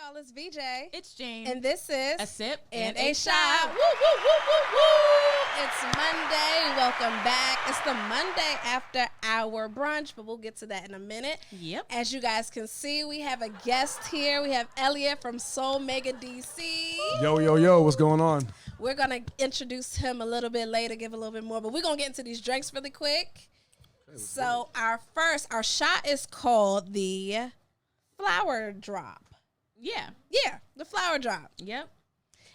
y'all. It's VJ. It's Jane. And this is A Sip and and a a Shot. Shot. Woo, woo, woo, woo, woo. It's Monday. Welcome back. It's the Monday after our brunch, but we'll get to that in a minute. Yep. As you guys can see, we have a guest here. We have Elliott from SoulMega DC. Yo, yo, yo, what's going on? We're going to introduce him a little bit later, give a little bit more, but we're going to get into these drinks really quick. So our shot is called the Flower Drop. Yeah. Yeah, the Flower Drop. Yep.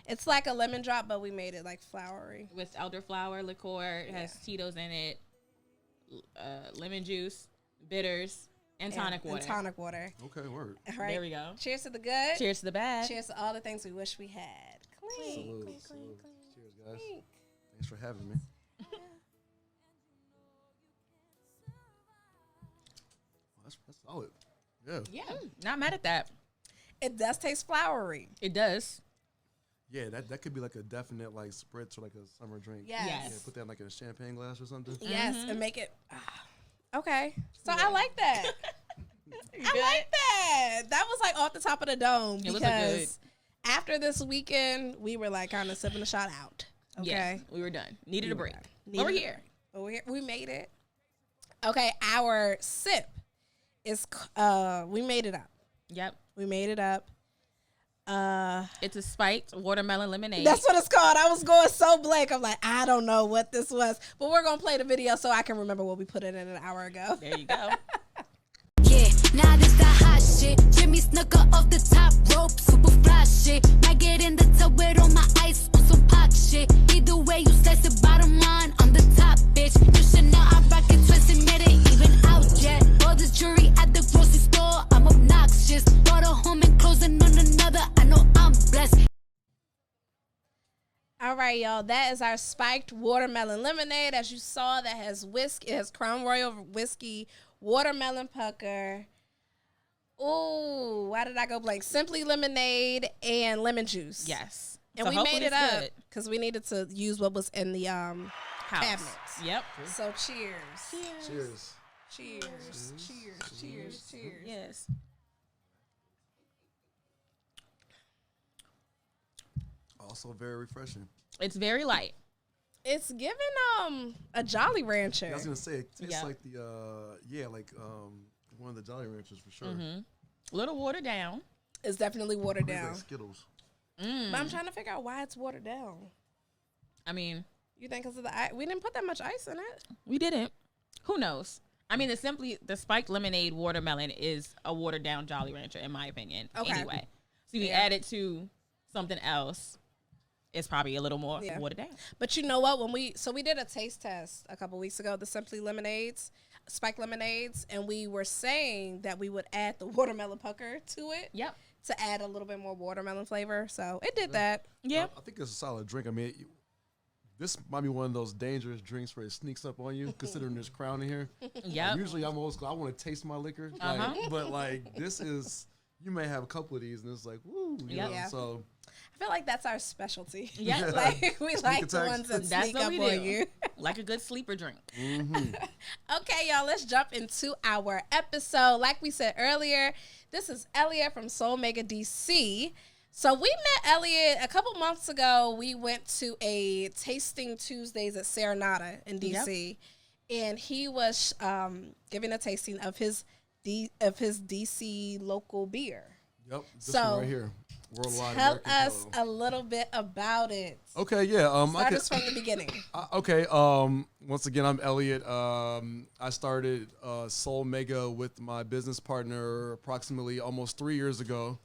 It's like a lemon drop, but we made it like flowery. With elderflower liqueur. It has Tito's in it, lemon juice, bitters, and tonic water. And tonic water. Okay, word. All right. There we go. Cheers to the good. Cheers to the bad. Cheers to all the things we wish we had. Clink. Salute, Clink, salute. clink, clink, Cheers, guys. clink. Thanks for having me. That's solid. Yeah. Yeah. Not mad at that. It does taste flowery. It does. Yeah, that could be like a definite like spritz or like a summer drink. Yes. Yes. Yeah, put that in like in a champagne glass or something. Yes, and make it. Okay. So I like that. I like that. That was like off the top of the dome It was a because after this weekend, we were like kind of sipping the shot out. Okay. Yes, we were done. Needed a break. Needed Over a here. Over here. We made it. Okay, our sip is we made it up. Yep. We made it up. It's a spiked watermelon lemonade. That's what it's called. I was going so blank. I'm like, I don't know what this was. But we're going to play the video so I can remember what we put in it an hour ago. There you go. Yeah, now this the hot shit. Jimmy Snooker off the top rope, super fly shit. Might get in the tub with all my ice on some pop shit. Either way, you slice it, bottom line, I'm the top bitch. You should know I rock it, twist and made it even out yet. All this jewelry at the grocery store, I'm obnoxious. Bought a home and closing on another, I know I'm blessed. All right, y'all. That is our spiked watermelon lemonade. As you saw, that has whiskey. It has Crown Royal whiskey, watermelon pucker. Ooh, why did I go blank? Simply lemonade and lemon juice. Yes. And So we hopefully made it it's up good. because we needed to use what was in the House. cabinets. Yep. So cheers. Cheers. Cheers. Cheers. Cheers. Cheers. Yes. Also very refreshing. It's very light. It's giving a Jolly Rancher. I was gonna say it tastes Yeah. like the one of the Jolly Ranchers for sure. A little watered down. It's definitely watered Tastes down. like Skittles. But I'm trying to figure out why it's watered down. I mean, You think because of the ice? We didn't put that much ice in it. we didn't. Who knows? I mean, the spiked lemonade watermelon is a watered down Jolly Rancher, in my opinion. Okay. Anyway, so if you Yeah. add it to something else, it's probably a little more watered down. But you know what? We did a taste test a couple weeks ago, the Simply Lemonades, spiked lemonades, and we were saying that we would add the watermelon pucker to it. Yep. To add a little bit more watermelon flavor. So it did that. Yeah. I think it's a solid drink. I mean, this might be one of those dangerous drinks where it sneaks up on you, considering there's Crown in here. Yep. Usually I'm old school. I want to taste my liquor. But like this is, you may have a couple of these and it's like, woo. You know? Yeah. So I feel like that's our specialty. Yeah. Like we like the attacks. ones that That's sneak what up we on do. you. Like a good sleeper drink. Okay, y'all, let's jump into our episode. Like we said earlier, this is Elliott from SoulMega DC. So we met Elliott a couple months ago. We went to a Tasting Tuesdays at Serenata in DC, and he was giving a tasting of his DC local beer. yep, this So, one right here. Worldwide Tell American us Pale. a little bit about it. Okay, yeah. Start us from the beginning. Okay. Once again, I'm Elliott. I started SoulMega with my business partner approximately almost 3 years ago.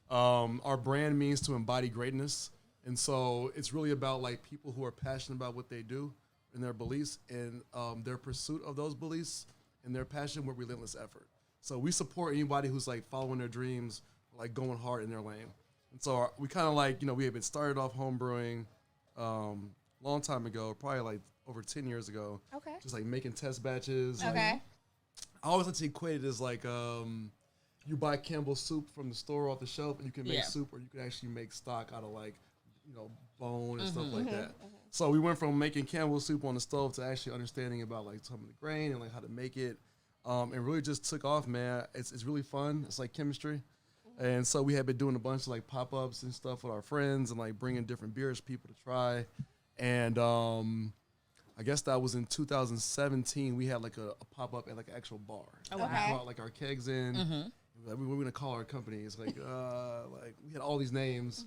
Our brand means to embody greatness, and so it's really about like people who are passionate about what they do and their beliefs and their pursuit of those beliefs and their passion with relentless effort. So we support anybody who's like following their dreams, like going hard in their lane. And so we kind of like, we had been started off home brewing long time ago, probably like over 10 years ago. Okay. Just like making test batches. Okay. I always like to equate it as like you buy Campbell's soup from the store off the shelf and you can make soup, or you can actually make stock out of like, bone and stuff like that. So we went from making Campbell's soup on the stove to actually understanding about like some of the grain and like how to make it. And really just took off, man. It's really fun. It's like chemistry. And so we had been doing a bunch of like pop-ups and stuff with our friends and like bringing different beers for people to try. And I guess that was in 2017. We had like a pop-up at like an actual bar. Oh, We wow. brought like our kegs in. Like, we're gonna call our company. It's like we had all these names.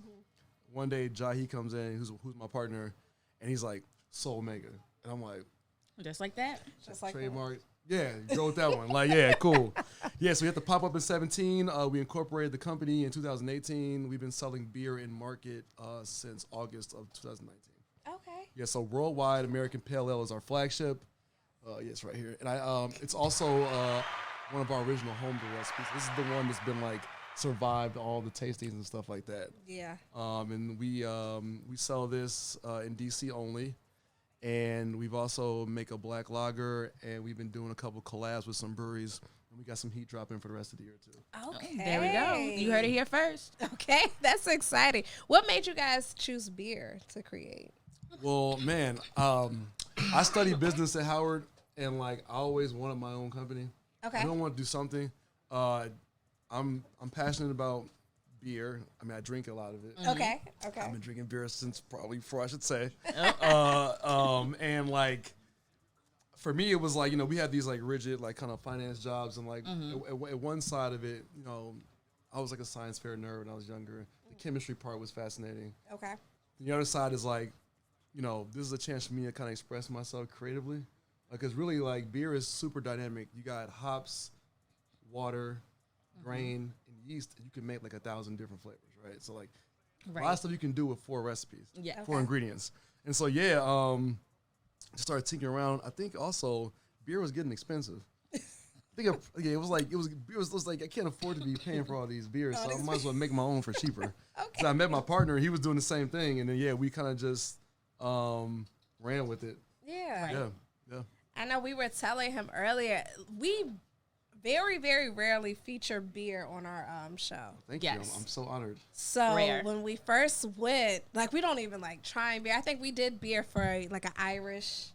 One day Jahi comes in, who's my partner, and he's like SoulMega, and I'm like, Just like that. Just like that. trademark. Yeah, go with that one. Like, yeah, cool. Yeah, so we had to pop up in 17. We incorporated the company in 2018. We've been selling beer in market since August of 2019. Okay. Yeah, so worldwide, American Pale Ale is our flagship. Yes, right here. And it's also one of our original homebrew recipes. This is the one that's been like survived all the tastings and stuff like that. Yeah. And we sell this in DC only. And we've also make a black lager, and we've been doing a couple collabs with some breweries, and we got some heat dropping for the rest of the year too. Okay. There we go. You heard it here first. Okay, that's exciting. What made you guys choose beer to create? Well, man, I studied business at Howard, and like I always wanted my own company. Okay. I don't want to do something. I'm passionate about beer. I mean, I drink a lot of it. Okay. Okay. I've been drinking beer since probably before I should say. And like, for me, it was like, we had these like rigid, like kind of finance jobs. And like at one side of it, I was like a science fair nerd when I was younger. The chemistry part was fascinating. Okay. The other side is like, this is a chance for me to kind of express myself creatively. Because really, like, beer is super dynamic. You got hops, water, grain, and yeast. And you can make like 1,000 different flavors, right? So like, a lot of stuff you can do with 4 recipes, Yeah. 4 ingredients. And so just started tinkering around. I think also beer was getting expensive. I think it was like I can't afford to be paying for all these beers, so I might as well make my own for cheaper. Okay. So I met my partner. He was doing the same thing, and then we kind of just ran with it. Yeah. Yeah. I know we were telling him earlier, we very, very rarely feature beer on our show. Thank you. Yes. I'm so honored. So Rare. when we first went, like, we don't even like trying beer. I think we did beer for like an Irish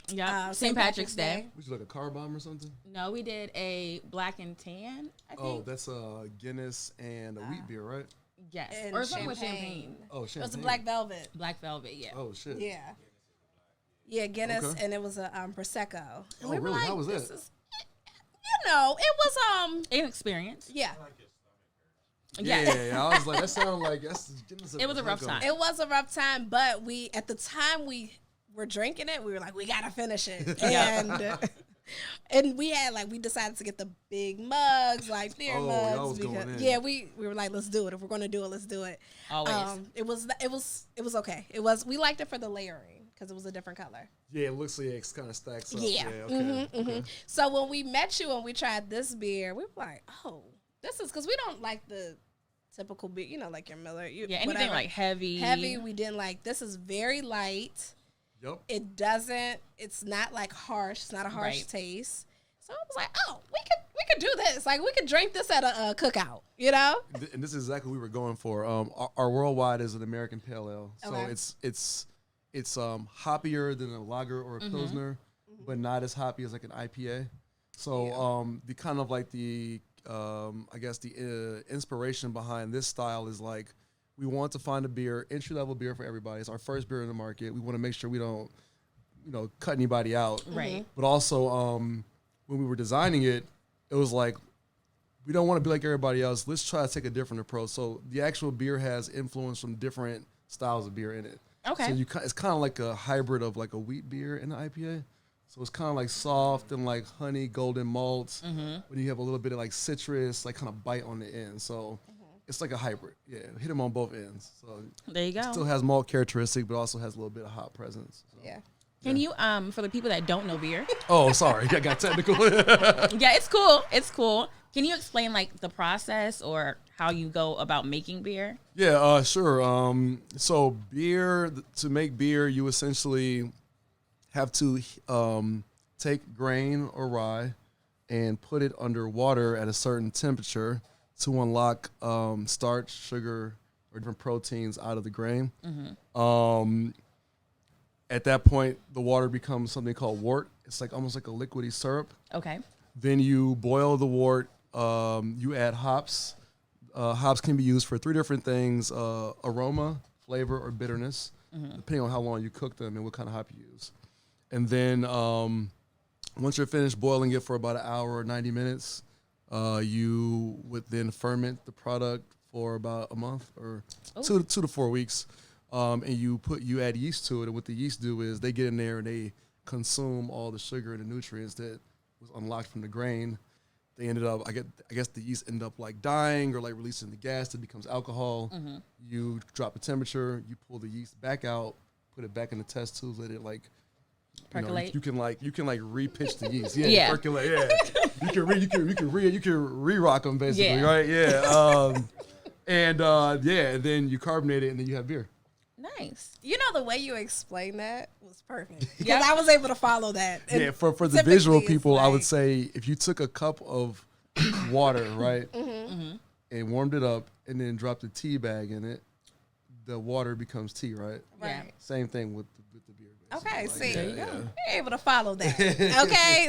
Yeah. St. Patrick's Day. Was you like a car bomb or something? No, we did a black and tan, I think. Oh, that's a Guinness and a wheat beer, right? Yes. And Or something with champagne. champagne. Oh, It champagne. was a black velvet. Black velvet, yeah. Oh shit. Yeah. Yeah, Guinness, Okay. and it was a Prosecco. And Oh, we were really? like, How was this that? is- it was An experience. yeah. Yes. Yeah. I was like, that sounded like Guinness. It was a rough Prosecco. time. It was a rough time, but at the time we were drinking it, we were like, we gotta finish it. And we had we decided to get the big mugs, like beer Oh, mugs. y'all was going in. Yeah, we were like, let's do it. If we're gonna do it, let's do it. Always. It was okay. We liked it for the layering because it was a different color. Yeah, it looks like it kind of stacks up. Yeah. Okay. Okay. So when we met you and we tried this beer, we were like, oh, this is because we don't like the typical beer, like your Miller. Yeah, anything whatever. like heavy. Heavy, we didn't like. This is very light. Yep. It's not like harsh. It's not a harsh Right. taste. So I was like, oh, we could do this. Like, we could drink this at a cookout, And this is exactly what we were going for. Our worldwide is an American Pale Ale, so Okay. it's hoppier than a lager or a pilsner, but not as hoppy as like an IPA. So the kind of like the I guess the inspiration behind this style is like we want to find a beer, entry level beer for everybody. It's our first beer in the market. We want to make sure we don't cut anybody out. Right. But also when we were designing it, it was like we don't want to be like everybody else. Let's try to take a different approach. So the actual beer has influence from different styles of beer in it. Okay. So it's kind of like a hybrid of like a wheat beer and an IPA. So it's kind of like soft and like honey, golden malt. But you have a little bit of like citrus, like kind of bite on the end. So it's like a hybrid. Yeah, hit them on both ends. So There you go. still has malt characteristic, but also has a little bit of hop presence. So. Yeah. Can you, for the people that don't know beer, Oh, sorry, I got technical. yeah, it's cool. It's cool. Can you explain like the process or how you go about making beer? Yeah, sure. So to make beer, you essentially have to take grain or rye and put it under water at a certain temperature to unlock starch, sugar, or different proteins out of the grain. At that point, the water becomes something called wort. It's like almost like a liquidy syrup. Okay. Then you boil the wort. You add hops. Hops can be used for 3 different things: aroma, flavor, or bitterness, depending on how long you cook them and what kind of hop you use. And then once you're finished boiling it for about an hour or 90 minutes, you would then ferment the product for about a month or 2 to 4 weeks. And you add yeast to it. And what the yeast do is they get in there and they consume all the sugar and the nutrients that was unlocked from the grain. They ended up, I guess the yeast ended up like dying or like releasing the gas that becomes alcohol. You drop the temperature, you pull the yeast back out, put it back in the test tubes, let it like Percolate. You can re-pitch the yeast. Yeah. Percolate. Yeah. You can re-rock them basically, right? Yeah. And then you carbonate it and then you have beer. Nice. You know, the way you explained that was perfect. Because I was able to follow that. And yeah, for the visual people, like, I would say if you took a cup of water, right, and warmed it up and then dropped a tea bag in it, the water becomes tea, right? Right. Same thing with the beer. Okay, Like, see, yeah. you're able to follow that. Okay,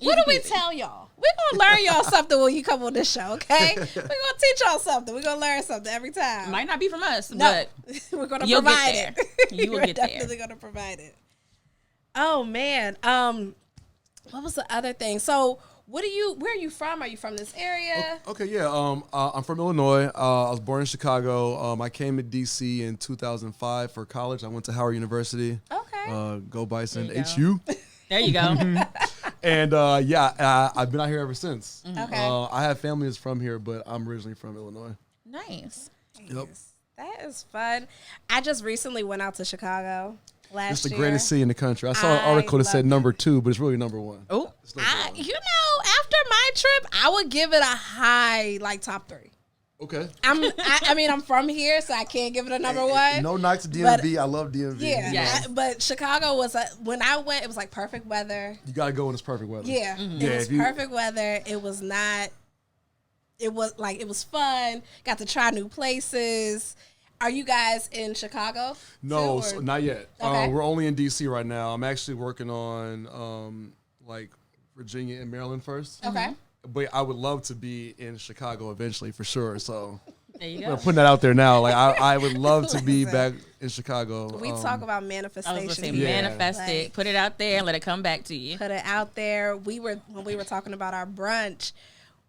what do we tell y'all? We're gonna learn y'all something when you come on this show. Okay, we're gonna teach y'all something. We're gonna learn something every time. Might not be from us, No, but we're gonna you'll provide get it. You will We're get there. definitely gonna provide it. Oh man, what was the other thing? So, where are you from? Are you from this area? Okay, yeah. I'm from Illinois. I was born in Chicago. I came to DC in 2005 for college. I went to Howard University. Okay. Go Bison. There you go. HU. There you go. And I've been out here ever since. Okay. I have family that's from here, but I'm originally from Illinois. Nice. Yep. That is fun. I just recently went out to Chicago last It's the year. greatest city in the country. I saw an I article that said loved number 2, but it's really number 1. Oh, It's number one. After my trip, I would give it a high, like top 3. Okay. I mean, I'm from here, so I can't give it a number 1. No knock to DMV. But- I love DMV. Yeah, Yes. but Chicago was when I went, it was like perfect weather. You gotta go when it's perfect weather. Yeah, Yeah, it was if you- perfect weather. It was not. It was fun. Got to try new places. Are you guys in Chicago? No, too, or- not yet. Okay. We're only in DC right now. I'm actually working on like Virginia and Maryland first. Okay. But I would love to be in Chicago eventually for sure. So there you I'm go. putting that out there now. Like I would love to be Listen. back in Chicago. We talk about I was manifestation. going to say Yeah. manifest Like- it, put it out there, and let it come back to you. Put it out there. When we were talking about our brunch,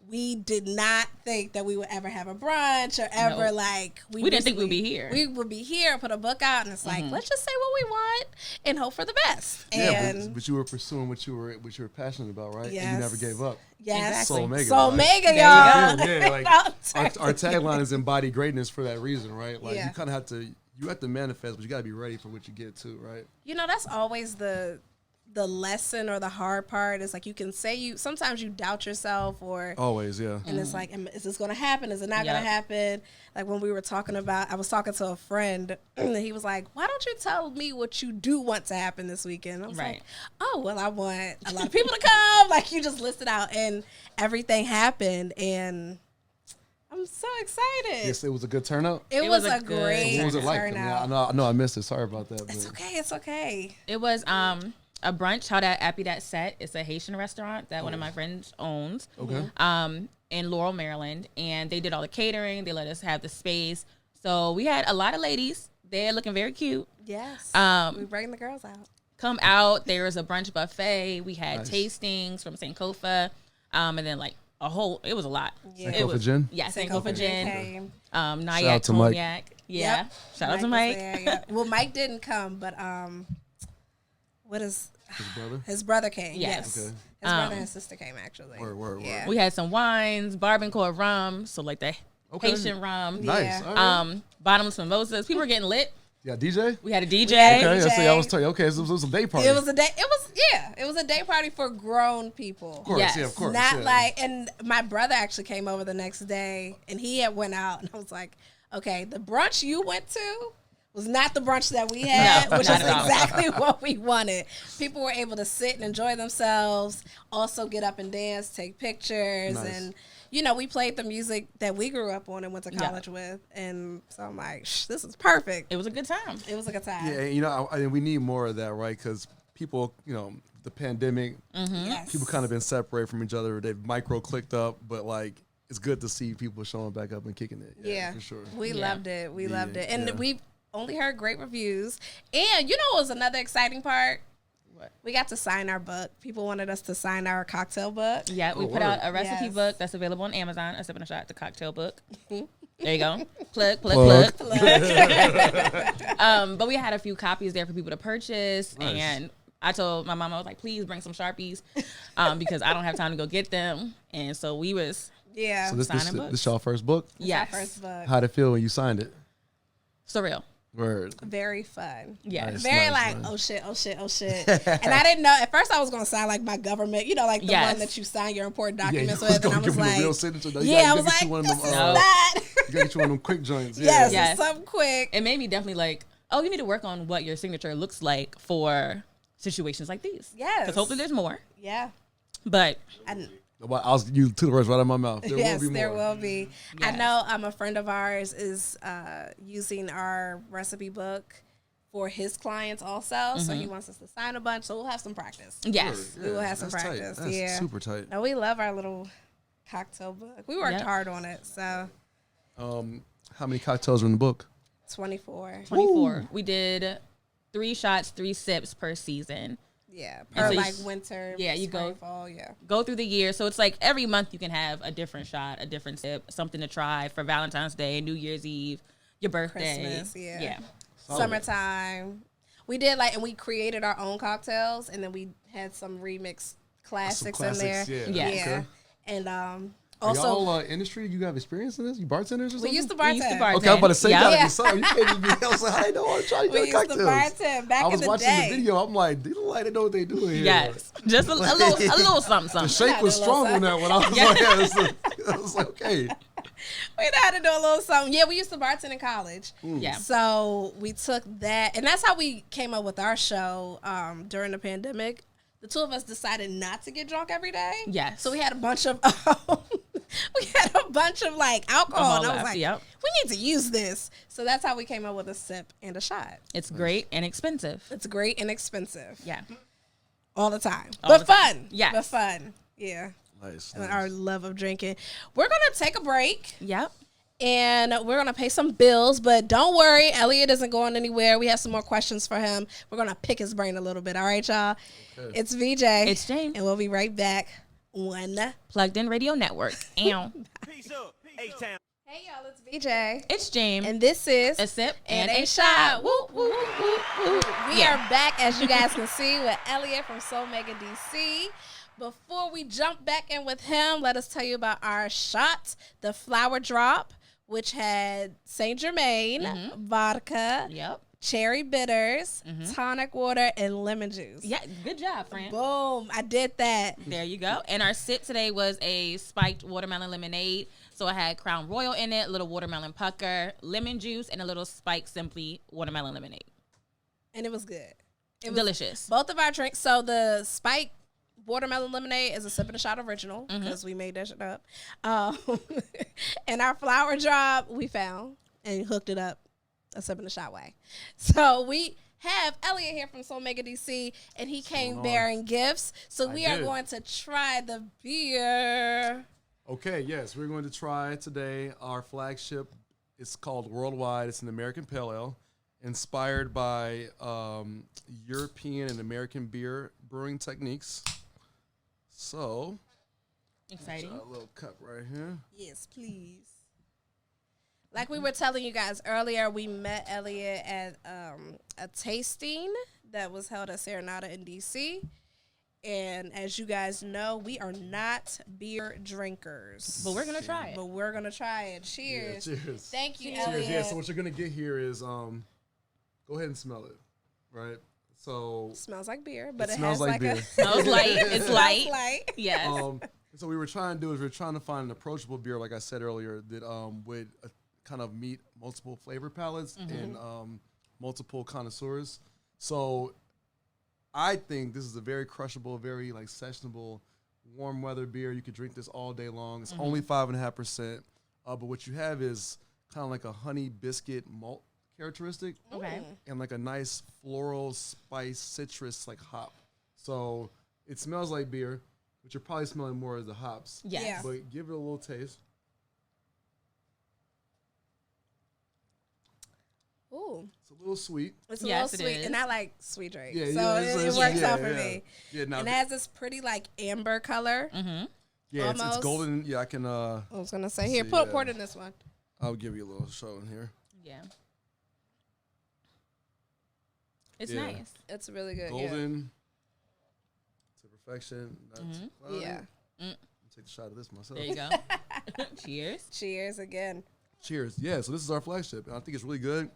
we did not think that we would ever have a brunch or ever No. like We didn't think we'd recently- be here. We would be here, put a book out, and it's like let's just say what we want and hope for the best. Yeah, And but you were pursuing what you were passionate about, right? And you Yes. never gave up. yes, Exactly. SoulMega. SoulMega, There you y'all. go. Yeah, like, No, Our tagline is embody greatness for that reason, right? Like Yeah. you kind of have to manifest, but you got to be ready for what you get too, right? You know, that's always the lesson or the hard part is like you can say sometimes you doubt yourself or Always, yeah. and it's like, is this going to happen? Is it not going Yep. to happen? Like when we were talking about, I was talking to a friend and he was like, why don't you tell me what you do want to happen this weekend? I was Right. like, oh, well, I want a lot of people to come. Like you just listed out and everything happened and I'm so excited. Yes, it was a good turnout. It was a great What was it like? turnout. I know I missed it. Sorry about that. It's But okay. It's okay. It was a brunch held at Appy Dat Set. It's a Haitian restaurant that one of my friends owns. Okay. In Laurel, Maryland, and they did all the catering. They let us have the space, so we had a lot of ladies. They're looking very cute. Yes. We bring the girls out. Come out. There was a brunch buffet. We had Nice. tastings from Sankofa, and then like it was a lot. Yeah. It Sankofa was- gin? Yeah, Sankofa Sankofa Gin gin. came. Nyack out to Mike. cognac. Yeah. Yep. Shout out to was Mike. there, yeah. Well, Mike didn't come, but what is His brother. his brother came? Yes. Yes. Okay. His brother and sister came actually. Word. Yeah. We had some wines, barbacoa rum, so like the Okay. Haitian rum. Nice. Yeah. All right. Bottomless mimosas. People were getting lit. Yeah, DJ. We had a DJ. Yeah. Okay, DJ. so I was telling you. Okay, so it was a day party. It was a day. It was a day party for grown people. Of course, Yes. yeah, of course. Not yeah. like, and my brother actually came over the next day, and he had went out, and I was like, okay, the brunch you went to was not the brunch that we had, No, which is not at all. exactly what we wanted. People were able to sit and enjoy themselves, also get up and dance, take pictures, Nice. and you know, we played the music that we grew up on and went to Yeah. college with, and so I'm like, this is perfect. It was a good time. It was a good time. Yeah, you know, I we need more of that, right? Because people, you know, the pandemic, Yes. people kind of been separated from each other. They've micro clicked up, but like it's good to see people showing back up and kicking it. Yeah, for sure. We loved it. We loved it. And yeah. we've only heard great reviews. And you know what was another exciting part? What? We got to sign our book. People wanted us to sign our cocktail book. Yeah, we put out a recipe Yes. book that's available on Amazon. A Sip and a Shot, the cocktail book. There you go. Plug. But we had a few copies there for people to purchase. Nice. And I told my mom, I was like, please bring some Sharpies because I don't have time to go get them. And so we was Yeah. So this signing books. this y'all first book? yes. Our first book. How'd it feel when you signed it? Surreal. Word. Very fun. Yes. Nice. Very like, oh shit. And I didn't know, at first I was going to sign like my government, you know, like the Yes. one that you sign your important Yeah, you documents was with. And I gonna was give them a real like, signature. though. yeah, I You was gotta get like, you one of this them, is No. not. You gotta get you one of them quick joints. Yeah. Yes, Yes. something quick. It made me definitely like, oh, you need to work on what your signature looks like for situations like these. Yes. Because hopefully there's more. Yeah. But Well, you took the words right out of my mouth. There yes, will be there more. will be. I Yes. know a friend of ours is using our recipe book for his clients also. So he wants us to sign a bunch. So we'll have some practice. yes. Sure, We will have some that's tight. practice. That's Yeah. super tight. No, we love our little cocktail book. We worked Yep. hard on it. So How many cocktails are in the book? 24. 24. We did 3 shots, 3 sips per season. Yeah. And Per so you- like winter. yeah, you spring, go- fall. Yeah. Go through the year. So it's like every month you can have a different shot, a different sip, something to try for Valentine's Day, New Year's Eve, your birthday. Christmas, yeah. Solid. Summertime. We did like, and we created our own cocktails, and then we had some remix classics, in there. Yeah. Yeah. Yeah. Okay. And Are also, y'all industry? You have experience in this? You bartenders or something? we used to We used to bartend. bartend. Okay, I'm about to say Yep. that. Yeah. You saw- you can't even be. I was like, I know. I'm trying to We get used to cocktails. bartend back I was in the watching day. the video. I'm like, they look like they know what they doing here. Yes. Just a little something, The something. shake was a little strong on that one. I was Yeah. like, I was like, okay. We had to do a little something. Yeah, we used to bartend in college. Yeah. So we took that, and that's how we came up with our show during the pandemic. The two of us decided not to get drunk every day. Yes. So we had a bunch of like alcohol, and I was left, like, yep. we need to use this. So that's how we came up with a sip and a shot. It's great and expensive. It's great and expensive Yeah. all the time, All but the time. fun. Yes. but fun. Yeah. Nice. And our love of drinking. We're gonna take a break. Yep. And we're going to pay some bills, but don't worry. Elliott isn't going anywhere. We have some more questions for him. We're going to pick his brain a little bit. All right, y'all? Okay. It's VJ. It's James. And we'll be right back. Plugged In Radio Network. Ow. Peace up, H-Town. Hey, y'all. It's VJ. It's James. And this is A sip and and a a shot. shot. Woo, woo, woo, woo, woo. We are back, as you guys can see, with Elliott from SoulMega DC. Before we jump back in with him, let us tell you about our shot, the Flower Drop, which had Saint Germain, vodka, Yep. cherry bitters, tonic water, and lemon juice. Yeah. Good job, friend. Boom. I did that. There you go. And our sip today was a spiked watermelon lemonade. So I had Crown Royal in it, a little watermelon pucker, lemon juice, and a little spiked Simply watermelon lemonade. And it was good. It was Delicious. Both of our drinks. So the spike watermelon lemonade is a sip and a shot original because we made that shit up. And our flower drop we found and hooked it up a sip and a shot way. So we have Elliott here from SoulMega DC, and he came on? bearing gifts. So I we are did. going to try the beer. Okay, yes, we're going to try today our flagship. It's called Worldwide. It's an American Pale Ale, inspired by European and American beer brewing techniques. So, Exciting. a little cup right here. Yes, please. Like we were telling you guys earlier, we met Elliott at a tasting that was held at Serenata in DC. And as you guys know, we are not beer drinkers. But we're going to try it. But we're going to try it. Cheers. Yeah, cheers. Thank you, Cheers. Elliott. Yeah, so what you're going to get here is, go ahead and smell it, right? So, Smells like beer, but It it, smells has like like beer. a... Smells light. It's light. light. Yes. so what we were trying to do is we're trying to find an approachable beer, like I said earlier, that would kind of meet multiple flavor palettes and multiple connoisseurs. So I think this is a very crushable, very like sessionable, warm weather beer. You could drink this all day long. It's only 5.5%, but what you have is kind of like a honey biscuit malt characteristic. Okay. And like a nice floral spice citrus like hop. So it smells like beer, but you're probably smelling more of the hops. Yes. Yeah. But give it a little taste. Ooh, It's a little sweet. it's a Yes, little it sweet, is. and I like sweet drink, Yeah, so yeah, it works out for yeah. me. Yeah, now And it has this pretty like amber color. yeah, it's almost. golden. Yeah, I can. I was gonna say here, see, pour it in this one. I'll give you a little show in here. Yeah. It's Yeah. nice. It's really good. Golden to perfection. That's fine. Yeah. I'll take a shot of this myself. There you go. Cheers. Cheers again. Cheers. Yeah, so this is our flagship, and I think it's really good.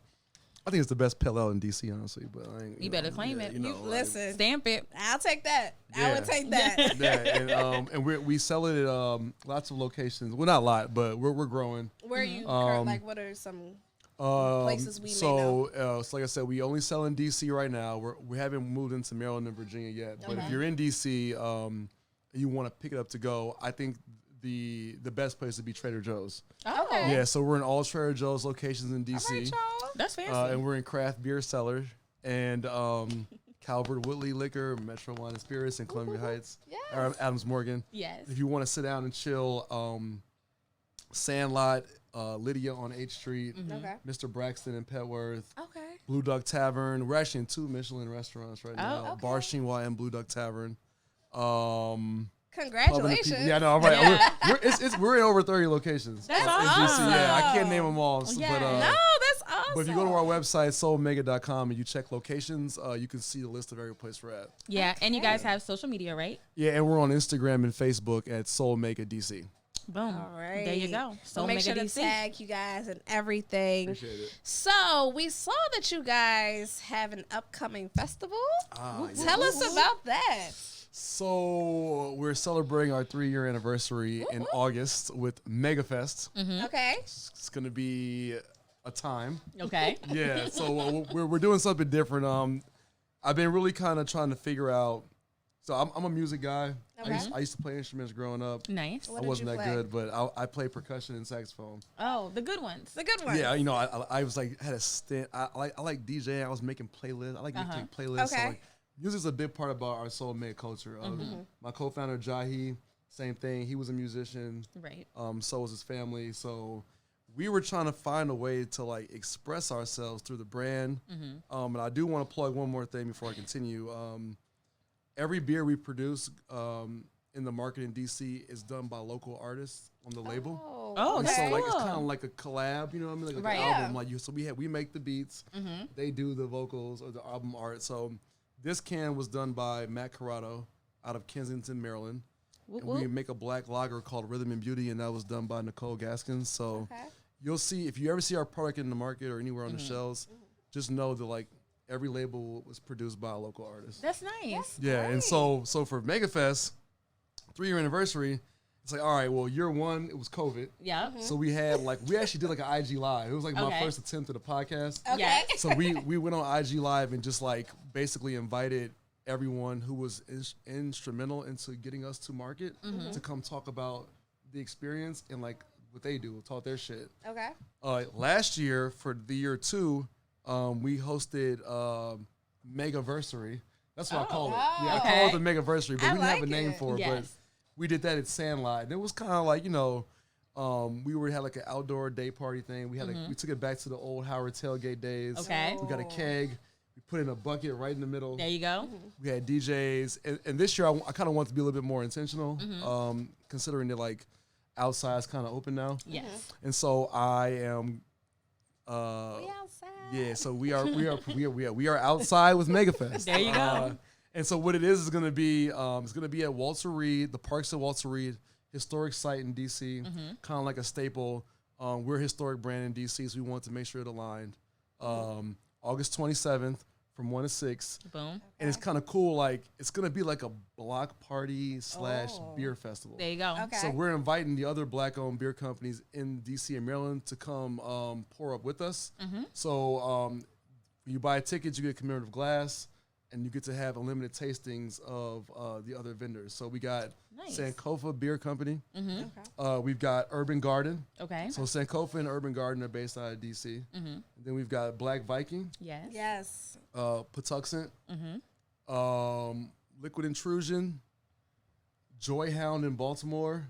I think it's the best pale ale in DC, honestly. But I ain't, You better claim it. You know, You listen. Stamp it. I'll take that. I Yeah. would take that. yeah, and we sell it at lots of locations. Well, not a lot, but we're growing. Where are you? Like, what are some places we may know? So like I said, we only sell in DC right now. We haven't moved into Maryland and Virginia yet. But if you're in DC, you want to pick it up to go, I think the best place would be Trader Joe's. Okay. Yeah, so we're in all Trader Joe's locations in DC. All right, y'all. That's fancy. And we're in Craft Beer Cellar and Calvert Whitley Liquor, Metro Wine and Spirits in Columbia Heights, or Adams Morgan. Yes. If you want to sit down and chill, Sandlot, Lydia on H Street, Okay. Mr. Braxton in Petworth, Okay. Blue Duck Tavern. We're actually in 2 Michelin restaurants right now, okay. Bar Chinois and Blue Duck Tavern. Congratulations. Yeah, no, I'm right. Yeah. We're in over 30 locations. That's in awesome. DC. Yeah, I can't name them all. Yeah. But, No, that's awesome. but if you go to our website, soulmega.com, and you check locations, you can see the list of every place we're at. Yeah, and you guys have social media, right? Yeah, and we're on Instagram and Facebook at SoulMega DC. Boom. All right. There you go. So make sure to DC. tag you guys and everything. Appreciate it. So we saw that you guys have an upcoming festival. Tell us about that. So we're celebrating our 3-year anniversary in August with MEGAFest. Okay. It's going to be a time. Okay. Yeah, so we're doing something different. I've been really kind of trying to figure out. So I'm a music guy. Okay. I used to play instruments growing up. Nice. What I did wasn't you that play? good, but I play percussion and saxophone. Oh, the good ones. The good one. Yeah, you know, I was like had a stint. I like DJing. I was making playlists. I like making playlists. So Okay. like, music's a big part about our soul made culture. My co-founder Jahi, same thing. He was a musician. Right. So was his family. So we were trying to find a way to like express ourselves through the brand. And I do want to plug one more thing before I continue. Every beer we produce in the market in DC is done by local artists on the label. Oh, And that's so like it's cool. kind of like a collab, you know what I mean? Like Right. an Yeah. album. Like you, so we make the beats, they do the vocals or the album art. So this can was done by Matt Corrado out of Kensington, Maryland. Whoop, And we whoop. make a black lager called Rhythm and Beauty, and that was done by Nicole Gaskins. So Okay. you'll see if you ever see our product in the market or anywhere on the shelves, just know that like every label was produced by a local artist. That's nice. Yeah, and so for MEGAFest, 3-year anniversary, it's like, all right, well, year one, it was COVID. Yeah. So we had we actually did like an IG live. It was like my Okay. first attempt at a podcast. Okay. Yeah. So we went on IG live and just like basically invited everyone who was instrumental into getting us to market to come talk about the experience and like what they do, talk their shit. Okay. Last year for the year 2, we hosted Megaversary. That's what I call it. Yeah, okay. I call it the Megaversary, but I we didn't have a like name it. for it. But Yes. we did that at Sandlot, and it was kind of like we had like an outdoor day party thing. We had we took it back to the old Howard tailgate days. Okay. We got a keg. We put in a bucket right in the middle. There you go. We had DJs, and this year I kind of want to be a little bit more intentional, considering that like outside's kind of open now. Yes. And so I am. We outside. Yeah, so we are outside with MEGAFest. There you go. And so what it is going to be, it's going to be at Walter Reed, the Parks at Walter Reed, historic site in DC, kind of like a staple. We're a historic brand in DC, so we want to make sure it aligned. August 27th from 1 to 6. Boom. And it's kind of cool, like it's going to be like a block party / beer festival. There you go. Okay. So we're inviting the other black-owned beer companies in DC and Maryland to come pour up with us. So when you buy tickets, you get commemorative glass, and you get to have unlimited tastings of the other vendors. So we got Nice. Sankofa Beer Company. Okay. We've got Urban Garden. Okay. So Sankofa and Urban Garden are based out of DC. Then we've got Black Viking, Yes. Yes. Patuxent, Liquid Intrusion, Joyhound in Baltimore,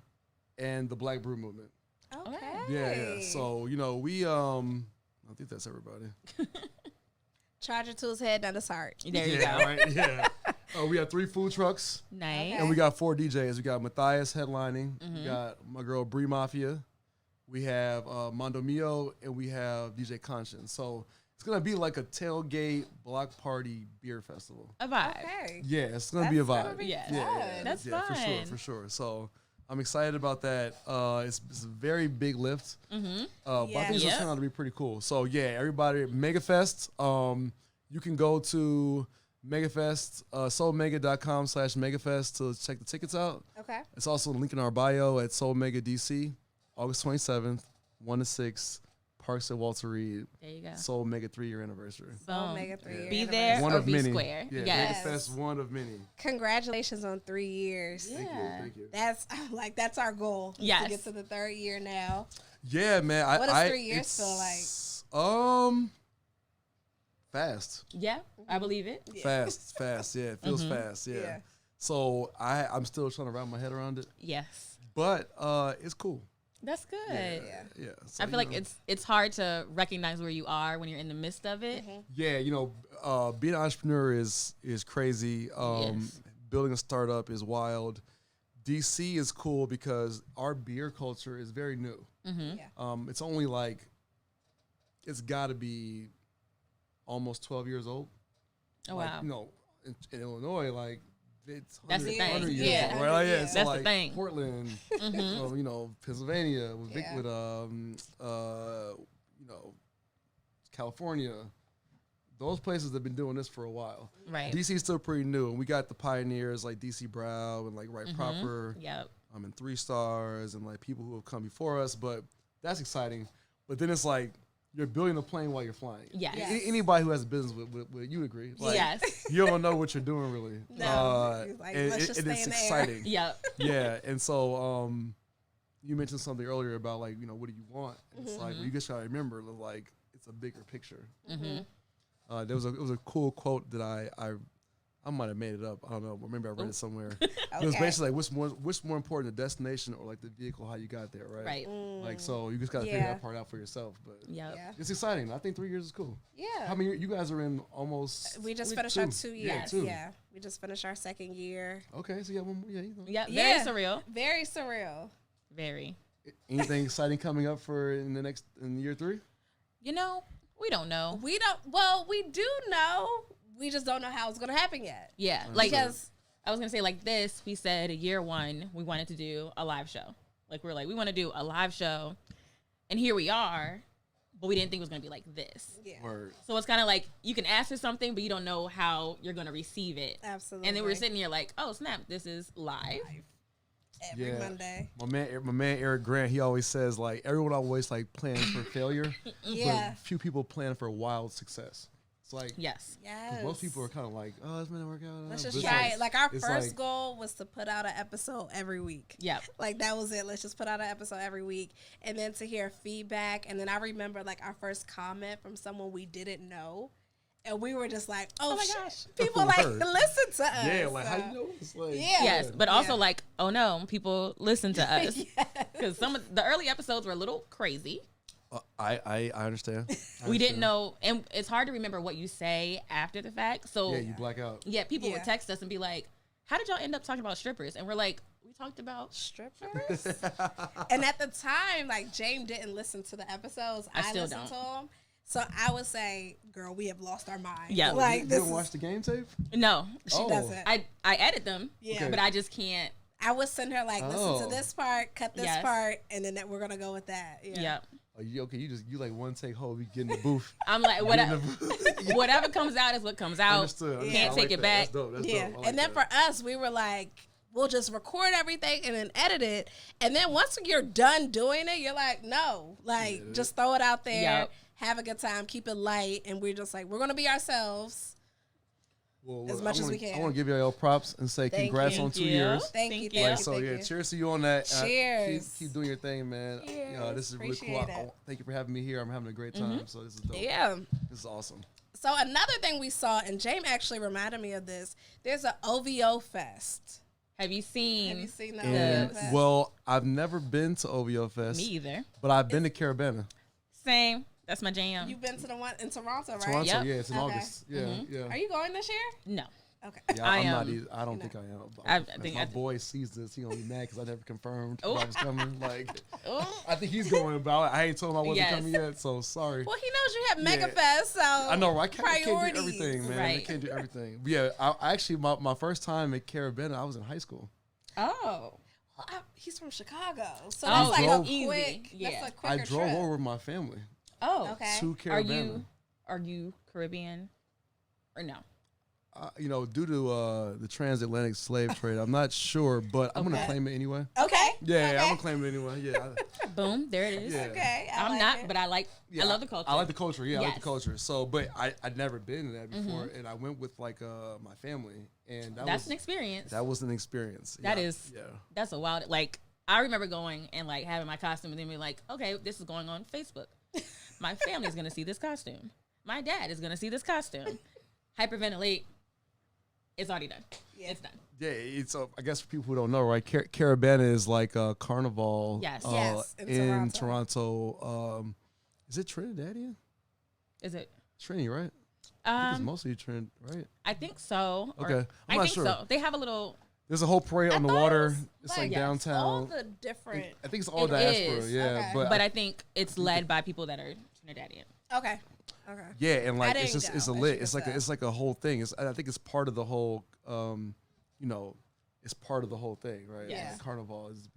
and the Black Brew Movement. Okay. Yeah. So we I think that's everybody. Charge it to his head, not his heart. There you Yeah, go. right. Yeah. We have 3 food trucks. Nice. Okay. And we got 4 DJs. We got Matthias headlining. We got my girl Bree Mafia. We have Mondo Mio, and we have DJ Conscience. So it's gonna be like a tailgate block party beer festival. A vibe. Okay. Yeah, it's gonna be a That's vibe. be Yes. fun. That's yeah, fun. for sure. So I'm excited about that. It's a very big lift. But I think it's Yep. turn out to be pretty cool. So yeah, everybody, MEGAFest. You can go to MEGAFest, SoulMega.com/MEGAFest to check the tickets out. Okay. It's also a link in our bio at SoulMega DC, August 27th, 1 to 6, Parks at Walter Reed. There you go. SoulMega 3-year anniversary. SoulMega 3-year Be anniversary. there One or of be many. square. Yeah, Yes. MEGAFest, one of many. Congratulations on 3 years. Yeah. Thank you. That's like that's our goal. Yes. To get to the 3rd year now. Yeah, man. What does 3 years feel like? Fast. Yeah, I believe it. Fast. Yeah, it feels fast. Yeah. Yeah. So I'm still trying to wrap my head around it, Yes. but it's cool. That's good. Yeah. So, I feel like it's hard to recognize where you are when you're in the midst of it. Yeah, being an entrepreneur is crazy. Yes. Building a startup is wild. DC is cool because our beer culture is very new. Yeah. It's only like it's got to be almost 12 years old. Oh, Like, wow. in Illinois, like it's That's the 100 thing. years Yeah. old, right? Like, Yeah. so That's the like thing. Portland, Pennsylvania, with Yeah. California. Those places have been doing this for a while. Right. DC is still pretty new, and we got the pioneers like DC Brow and like Right Proper, Yep. and 3 Stars, and like people who have come before us. But that's exciting. But then it's like you're building a plane while you're flying. Yes. Yes. Anybody who has a business with you agree. Like, Yes. you don't know what you're doing really. No. It's like, and let's just and stay it's in the air. exciting. Yep. Yeah, and so you mentioned something earlier about like what do you want? And it's like well, you just gotta remember like it's a bigger picture. It was a cool quote that I might have made it up. I don't know, but maybe I read it somewhere. It was Okay. basically like what's more important, the destination or like the vehicle, how you got there, right? Right. Like so you just gotta figure Yeah. that part out for yourself. But Yep. Yeah. it's exciting. I think 3 years is cool. Yeah. How many you guys are in almost? We just week finished our 2 years. Yeah, 2. Yeah. We just finished our 2nd year. Okay, so yeah, one more. Yeah. Yep. Yeah. Very surreal. Very surreal. Very. Anything exciting coming up in year 3? We don't know. We do know. We just don't know how it's going to happen yet. Yeah. Like, Because I was going to say, like this, we said year 1, we wanted to do a live show. Like, we want to do a live show. And here we are, but we didn't think it was going to be like this. yeah. Word. So it's kind of like you can ask for something, but you don't know how you're going to receive it. Absolutely. And then we're sitting here like, oh, snap, this is live. every Yeah. Monday. My man Eric Grant, he always says like everyone always like plans for failure, Yeah. but few people plan for wild success. It's like Yes. 'cause Yes. most people are kind of like, oh, it's gonna work out. Let's But just it's try it. Like our it's first like- goal was to put out an episode every week. Yep. Like that was it. Let's just put out an episode every week, and then to hear feedback. And then I remember like our first comment from someone we didn't know, and we were just like, "Oh, my shit. gosh. People like Word. listen to us." Yeah, like how So- you know? It's like Yeah. Yes, but also Yeah. like, oh no, people listen to us because some of the early episodes were a little crazy. I understand. We didn't know, and it's hard to remember what you say after the fact. So Yeah, you black out. yeah, people Yeah. would text us and be like, "How did y'all end up talking about strippers?" And we're like, "We talked about." strippers. And at the time, like James didn't listen to the episodes. I still listened to them. So I would say, "Girl, we have lost our mind." Yeah. like you this. didn't watch the game tape? No, She Oh. doesn't. I edit them, Yeah. Okay. but I just can't. I would send her like, listen Oh. to this part, cut this Yes. part, and then we're gonna go with that. Yeah. Yeah, Oh, you like one take hold. You get in the booth. I'm like, Get in whatever, the booth. whatever comes out is what comes out. Understood. Can't I take like it that. back. That's dope. That's Yeah. dope. I like And then that. for us, we were like, we'll just record everything and then edit it. And then once you're done doing it, you're like, no, like Yeah. just throw it out there, Yep. have a good time, keep it light, and we're just like, we're gonna be ourselves. Well, as much as we can. I want to give y'all props and say Thank congrats you. on Thank 2 you. years. Thank Thank you, you. thank Like, you, so thank yeah, you. cheers to you on that. Cheers. Keep doing your thing, man. Cheers. This is really cool. Appreciate it. Thank you for having me here. I'm having a great time. So this is dope. Yeah. This is awesome. So another thing we saw, and James actually reminded me of this. There's an OVO Fest. Have you seen? Have you seen the And OVO Fest? well, I've never been to OVO Fest, Me either. but I've been to Caribana. Same. That's my jam. You've been to the one in Toronto, right? Toronto, Yep. yeah, it's in Okay. August. Yeah, yeah. Are you going this year? No. Okay. Yeah, I I'm not am. either. I don't think I am. I If think my boy sees this, he gonna be mad because I never confirmed Oh. I was coming. Like, Oh. I think he's going about it. I ain't told him I wasn't Yes. coming yet, so sorry. Well, he knows you have Yeah. MEGAFest, so I know, right? I can't do priorities. everything, man. I Right. can't do everything. But yeah, I actually, my first time at Caribana, I was in high school. Oh. Well, he's from Chicago, so Oh, that's like drove- a easy. quick. Yeah. That's a I quicker drove trip. over with my family Oh. Okay. to Caribana. Are you Caribbean or no? Due to the transatlantic slave trade, I'm not sure, but I'm gonna Okay. claim it anyway. Okay. Yeah, Okay. I'm gonna claim it anyway. Yeah, Boom. There it is. Yeah. Okay. I I'm like not, it. but I love the culture. I like the culture. Yeah, I like the Yes. culture. So, but I'd never been to that before, and I went with like my family, and That's an experience. That was an experience. That Yeah, is- Yeah. That's a wild. Like I remember going and like having my costume and then be like, okay, this is going on Facebook. My family's gonna see this costume. My dad is gonna see this costume. Hyperventilate. It's already done. Yeah. It's done. Yeah, it's I guess for people who don't know, right? Caribana is like a carnival. Yes. Yes, in in Toronto. Is it Trinidadian? Is it? Trini, right? I think it's Um, mostly Trin, right? I think so. or- Okay. I'm I not think sure. so. They have a little. There's a whole parade I on the thought it water. was, It's like yes, downtown. all the different. I think it's all It diaspora. is. Yeah, Okay. but But I think it's led by people that are Trinidadian. Okay. Okay. yeah, and like it's didn't just it's go, a as lit. you It's can like tell. it's like a whole thing. I think it's part of the whole. It's part of the whole thing, right? Yes. Like Carnival is.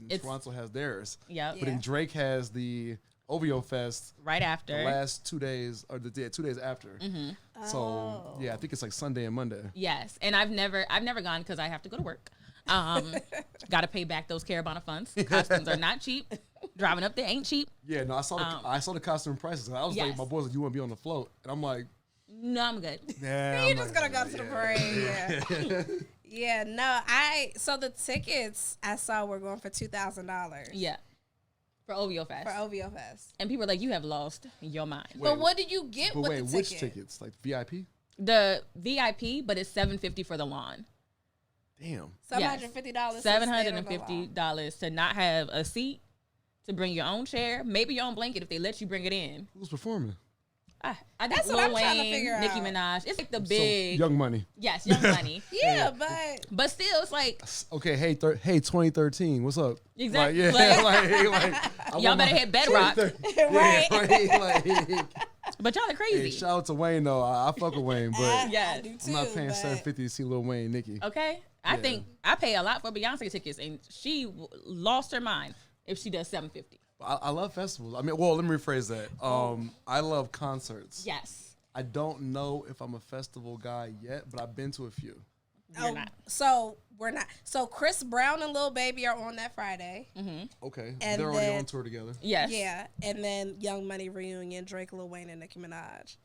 It's- Toronto has theirs, Yep. but then Drake has the OVO Fest. Right after. The last 2 days, or the 2 days after. Mm-hmm. So yeah, I think it's like Sunday and Monday. Yes, and I've never gone because I have to go to work. Got to pay back those Caribana funds. Costumes are not cheap. Driving up there ain't cheap. Yeah, no, I saw the costume prices. I was like, Yes. my boys like, you want to be on the float, and I'm like, No, I'm good. yeah, You're just gonna go to the parade. Yeah. Yeah. No. So the tickets I saw were going for $2,000. Yeah, for OVO Fest. For OVO Fest. And people are like, you have lost your mind. But what did you get But with wait, the which ticket? tickets? Like VIP? The VIP, but it's $750 for the lawn. Damn. $750. $750 to not have a seat, to bring your own chair, maybe your own blanket if they let you bring it in. Who's performing? I think That's what Lil I'm trying to Wayne, figure Nicki out. Minaj. It's like the So, big, Young Money. yes, Young Money. Yeah, but But still, it's like Okay, hey, 2013, what's up? Exactly. Like, yeah, like, I y'all want better my- hit Bedrock. Right. Yeah, like, But y'all are crazy. hey, shout out to Wayne though. I fuck with Wayne, but Yes. I do too, I'm not paying but- $750 to see Lil Wayne, Nicki. Okay, I Yeah. think I pay a lot for Beyonce tickets, and she lost her mind if she does $750. I love festivals. I mean, well, let me rephrase that. I love concerts. Yes, I don't know if I'm a festival guy yet, but I've been to a few. you're not. So we're not. So Chris Brown and Lil Baby are on that Friday. Okay, And they're already then- on tour together. Yes. Yeah, and then Young Money reunion, Drake, Lil Wayne, and Nicki Minaj.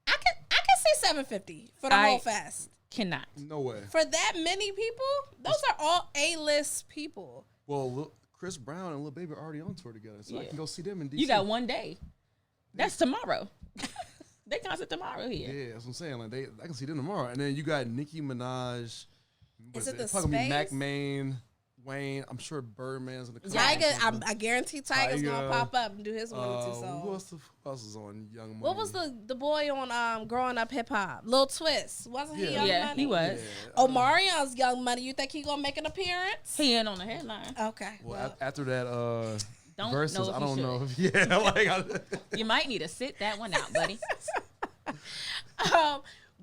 I can see $750 for the whole fest. Cannot. No way. For that many people, those are all A-list people. Well, Chris Brown and Lil Baby are already on tour together, so I Yeah. can go see them in DC. You got one day. That's tomorrow. They concert tomorrow here. Yeah, that's what I'm saying. Like I can see them tomorrow, and then you got Nicki Minaj. Is it the It's probably gonna be Mac space? Main, Wayne. I'm sure Birdman's gonna come. Tyga, I guarantee Tyga's gonna Tyga, pop up and do his one or two songs. Who else is on Young Money? What was the boy on Growing Up Hip Hop? Lil Twist. Wasn't he Young Yeah, Money? he was. Omarion's Young Money. You think he gonna make an appearance? He in on the headline. Okay. Well, after that Don't verses, know if I you don't should. know. If, yeah, like You might need to sit that one out, buddy.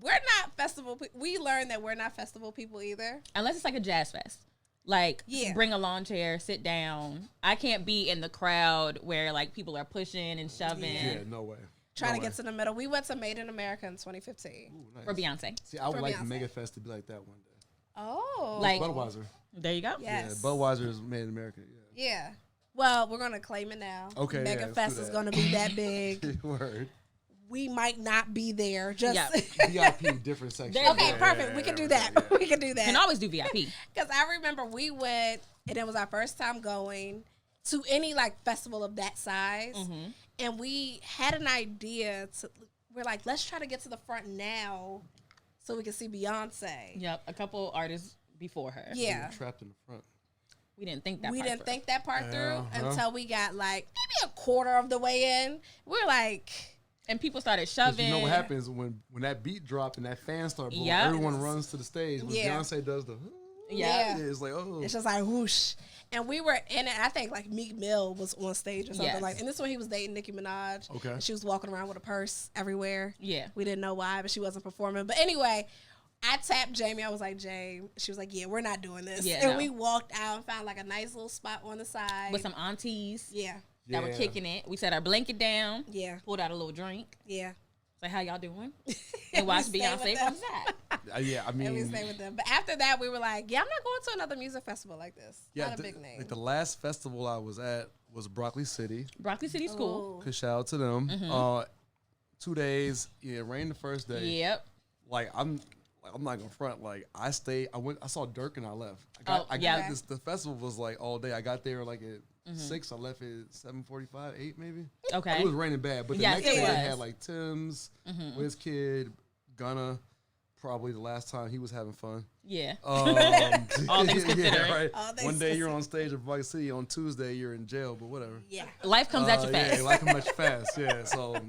We're not festival. We learned that we're not festival people either. Unless it's like a jazz fest. Like, Yeah. bring a lawn chair, sit down. I can't be in the crowd where like people are pushing and shoving yeah, no way. Trying No to way. get to the middle. We went to Made in America in 2015. Ooh, nice. for Beyonce. See, I would For like Beyonce. MEGAFest to be like that one day. Oh. Like- Budweiser. There you go. Yes. Yeah, Budweiser is made in America. Yeah. Yeah. Well, we're gonna claim it now. Okay, yeah, Mega let's Fest do is that. gonna be that big. Word. We might not be there. Just Yeah. VIP different section. okay, perfect. We can do that. We can do Can that. always do VIP. Because I remember we went, and it was our first time going to any like festival of that size, and we had an idea to. We're like, let's try to get to the front now, so we can see Beyonce. Yep. A couple artists before her. Yeah. Trapped in the front. We didn't think that. We part didn't through. think that part through Uh-huh. until we got like maybe a quarter of the way in. We're like, And people started 'Cause shoving. you know what happens when that beat dropped and that fan started blowing, Yep. everyone runs to the stage. When Yeah. Beyonce does the Yeah. it's like, oh. it's just like whoosh. And we were in it. I think like Meek Mill was on stage or something Yes. like. And this is when he was dating Nicki Minaj. Okay. And she was walking around with a purse everywhere. Yeah. We didn't know why, but she wasn't performing. But anyway, I tapped Jamie. I was like, Jamie. She was like, yeah, we're not doing this. Yeah, and no. we walked out and found like a nice little spot on the side. With some aunties Yeah. that were Yeah. kicking it. We set our blanket down. Yeah. Pulled out a little drink. Yeah. Like, how y'all doing? And watched We stayed with Beyonce them. from the side. Yeah, I And we mean, stayed with them. But after that, we were like, yeah, I'm not going to another music festival like this. yeah, Not a big name. like the last festival I was at was Broccoli City. Broccoli City School. Ooh. Cause shout out to them. 2 days, yeah, it rained the first day. Yep. Like I'm not gonna front. Like I saw Dirk and I left. I got yeah. the festival was like all day. I got there like at 6. I left at 7:45, 8 maybe. Okay. It was raining bad, but the Yes, next it day they was. had like Tim's, WizKid, Gunna. Probably the last time he was having fun. Yeah. All things considered. right. All things One day you're on stage at Broccoli City. On Tuesday you're in jail, but whatever. Yeah. Life comes at you fast. Yeah, like much fast. Yeah, so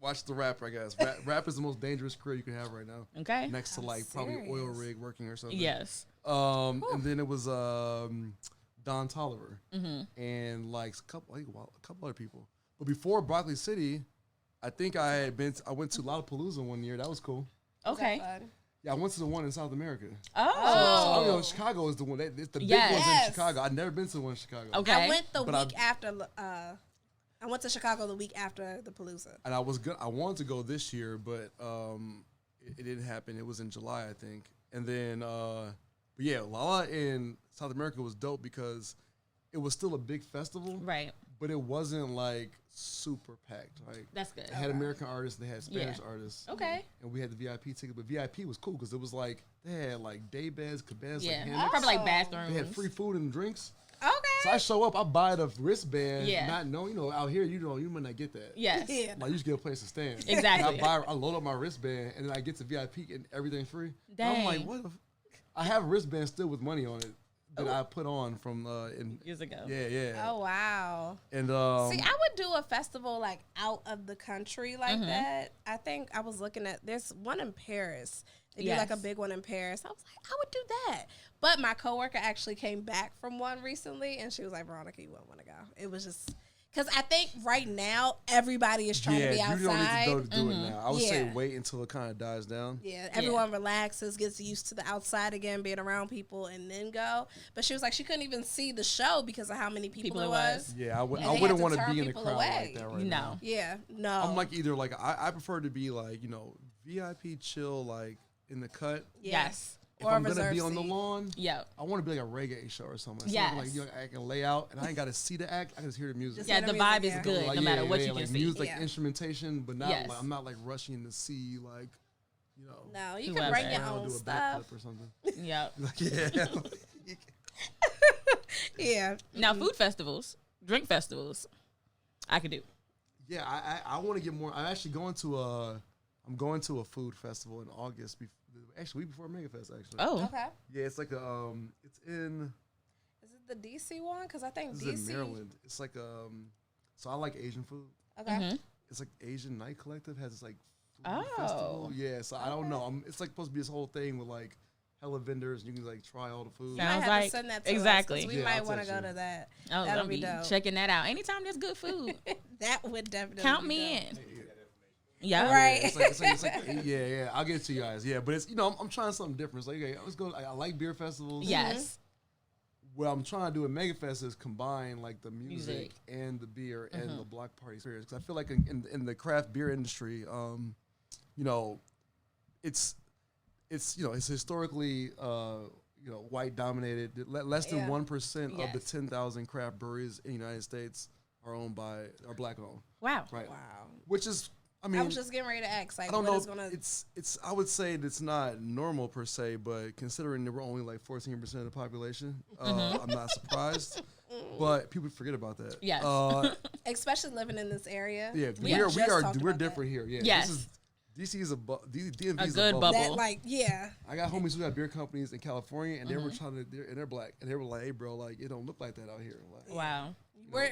watch the rap. I guess rap is the most dangerous career you can have right now. Okay. Next to like probably oil rig working or something. Yes. And then it was Don Tolliver and like a couple other people. But before Broccoli City, I think I went to Lollapalooza one year. That was cool. Okay. Yeah, I went to the one in South America. Oh. So, Chicago is the one. It's the big Yes. ones in Yes. Chicago. I've never been to the one in Chicago. Okay. I went the But week after. I went to Chicago the week after the Palooza. And I was good. I wanted to go this year, but it didn't happen. It was in July, I think. And then, but yeah, Lala in South America was dope because it was still a big festival, Right. but it wasn't like super packed. Like That's good. they had American artists, they had Spanish artists. Okay. And we had the VIP ticket, but VIP was cool because it was like they had like day beds, cabanas, Yeah. like hammocks. Probably like bathrooms. They had free food and drinks. Okay. So I show up, I buy the wristband, Yeah. not knowing, out here, you might not get that. Yes. Yeah. Like you just get a place to stand. Exactly. And I load up my wristband and then I get to VIP and everything's free. And I'm like, Dang. what? I have a wristband still with money on it that I put on from Years ago. Yeah. Oh wow. And See, I would do a festival like out of the country like Mm-hmm. that. I think I was looking at there's one in Paris. They do like a Yes. big one in Paris. I was like, I would do that. But my coworker actually came back from one recently, and she was like, Veronica, you wouldn't want to go. It was just because I think right now everybody is trying to be outside. you don't need to do it now. I would say Yeah. wait until it kind of dies down. Yeah, everyone relaxes, gets used to the outside again, being around people, and then go. But she was like, she couldn't even see the show because of how many people it was. Yeah, I And they wouldn't had to want to turn be in a people crowd away. like that right No. now. Yeah, no. I'm like either like I prefer to be like VIP chill like in the cut. Yes. If Or a I'm gonna be reserve on the seat. lawn, Yep. I want to be like a reggae show or something. Yes. Something like I can lay out and I ain't got to see the act. I can just hear the music. Just Yeah, hear the the vibe music, is yeah. good Like, no matter what you like can music, see. like Yeah. instrumentation, but not Yes. like I'm not like rushing to see like No, you Whoever. can bring your I'll own do a stuff. backflip or something. Yep. Like yeah. Yeah. Now, food festivals, drink festivals, I could do. Yeah, I want to get more. I'm actually going to a food festival in August. Actually, week before MEGAFest. Actually. Oh. Okay. Yeah, it's like it's in. Is it the DC one? Because I think This DC. is in Maryland. It's like So I like Asian food. Okay. Mm-hmm. It's like Asian Night Collective has this like food Oh. festival. Yeah, so I don't know. It's like supposed to be this whole thing with like hella vendors and you can like try all the food. You might Sounds have like- to send that to exactly. us 'cause we Yeah, might I'll want to text go you. to that. Oh, That'll I'll be be dope. checking that out. Anytime there's good food, That would definitely count be me dope. in. Yeah. Right. It's like yeah. I'll get it to you guys. Yeah, but it's I'm trying something different. It's like okay, let's go. I like beer festivals. Yes. What I'm trying to do at MEGAFest is combine like the music, Music. and the beer and the block party experience. Because I feel like in the craft beer industry, it's historically white dominated. Less than Yeah. 1% of the Yes. 10,000 craft breweries in the United States are black owned. Wow. Right. Wow. Which is I mean I was just getting ready to ask, like, I don't what know. is gonna? It's. I would say it's not normal per se, but considering that we're only like 14% of the population, I'm not surprised. But people forget about that. Yes. Especially living in this area. Yeah, We just talked we're about different here. Yeah. Yes. DC is DMV A is good a bubble. That like yeah. I got homies who got beer companies in California, and they were trying to, and they're black, and they were like, "Hey, bro, like it don't look like that out here." Like, Wow. We're